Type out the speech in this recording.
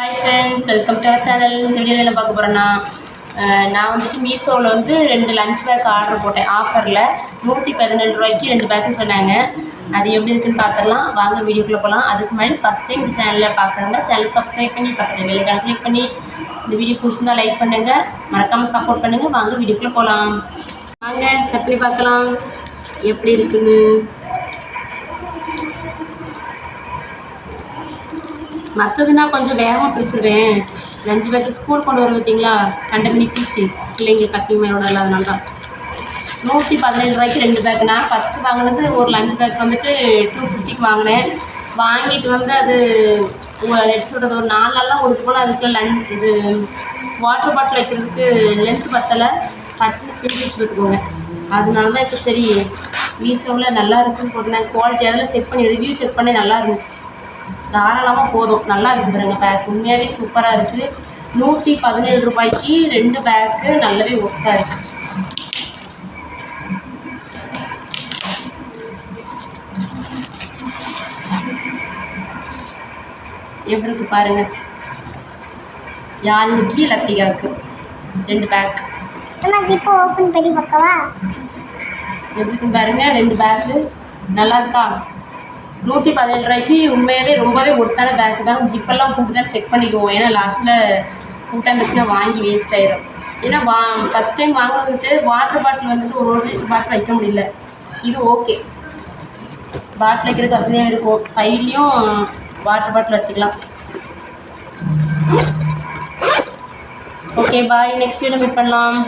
Hi friends, welcome to our channel. இந்த வீடியோவில் என்ன பார்க்க போகிறேன்னா, நான் வந்துட்டு மீஷோவில் வந்து 2 லஞ்ச் பேக் ஆர்டர் போட்டேன். ஆஃபரில் 117 ரூபாய்க்கு 2 பேக்குன்னு சொன்னாங்க. அது எப்படி இருக்குன்னு பார்த்துடலாம். வாங்க வீடியோக்குள்ளே போகலாம். அதுக்கு முன்னாடி ஃபஸ்ட் டைம் இந்த சேனலில் பார்க்குறவங்க சேனல் சப்ஸ்கிரைப் பண்ணி பக்கத்தில் பெல் ஐகான் கிளிக் பண்ணி இந்த வீடியோ பிடிச்சிருந்தா லைக் பண்ணுங்கள், மறக்காமல் சப்போர்ட் பண்ணுங்கள். வாங்க வீடியோக்குள்ளே போகலாம். வாங்க கட் பண்ணி பார்க்கலாம் எப்படி இருக்குன்னு. மற்றதுனா கொஞ்சம் வேகமாக பிரிச்சுருவேன். லஞ்சு பேக்கு ஸ்கூல் கொண்டு வர பார்த்தீங்களா, கண்ட மணி பிரிச்சு பிள்ளைங்களுக்கு பசங்களோட அதனால தான். 117 ரூபாய்க்கு 2 பேக். நான் ஃபஸ்ட்டு வாங்கினது ஒரு லஞ்ச் பேக் வந்துட்டு 250க்கு வாங்கினேன். வாங்கிட்டு வந்து அது எப்படி சொல்கிறது, ஒரு 4 நாள்லாம் கொடுத்து போல் அதுக்குள்ள இது வாட்டர் பாட்டில் வைக்கிறதுக்கு லென்த் பத்தலை, சட்டுன்னு பிரித்து வச்சு பார்த்துக்கோங்க. அதனால தான் இப்போ சரி மீஷோவில் நல்லா இருக்குன்னு போட்டேன். குவாலிட்டி அதெல்லாம் செக் பண்ணி ரிவ்யூ செக் பண்ணி நல்லா இருந்துச்சு. தாராளமாக போதும், நல்லா இருக்குது பாருங்க. பேக் உண்மையாகவே சூப்பராக இருக்குது. 117 ரூபாய்க்கு 2 பேக்கு நல்லாவே ஒர்த்தாக இருக்குது. எப்படி இருக்கு பாருங்கள். யானைக்கு லத்திகாவுக்கு 2 பேக். இப்போ ஓப்பன் பண்ணி பார்க்கவா? எப்படி இருக்குன்னு பாருங்கள். 2 பேக்கு நல்லா இருக்கா? 117 ரூபாய்க்கு உண்மையாகவே ரொம்பவே ஒர்த்தான பேக்கு தான். ஜிப்பெல்லாம் போட்டு தான் செக் பண்ணிக்குவோம். ஏன்னா லாஸ்ட்டில் கூட்டம் பிரச்சனை வாங்கி வேஸ்ட் ஆயிடும். ஏன்னா ஃபஸ்ட் டைம் வாங்கினதுட்டு வாட்டர் பாட்டில் வந்துட்டு ஒரு லிட்டர் பாட்டில் வைக்க முடியல. இது ஓகே, பாட்டில் வைக்கிறதுக்கு வசதியாக இருக்கும். சைட்லேயும் வாட்டர் பாட்டில் வச்சுக்கலாம். Okay bye, next video meet பண்ணலாம்.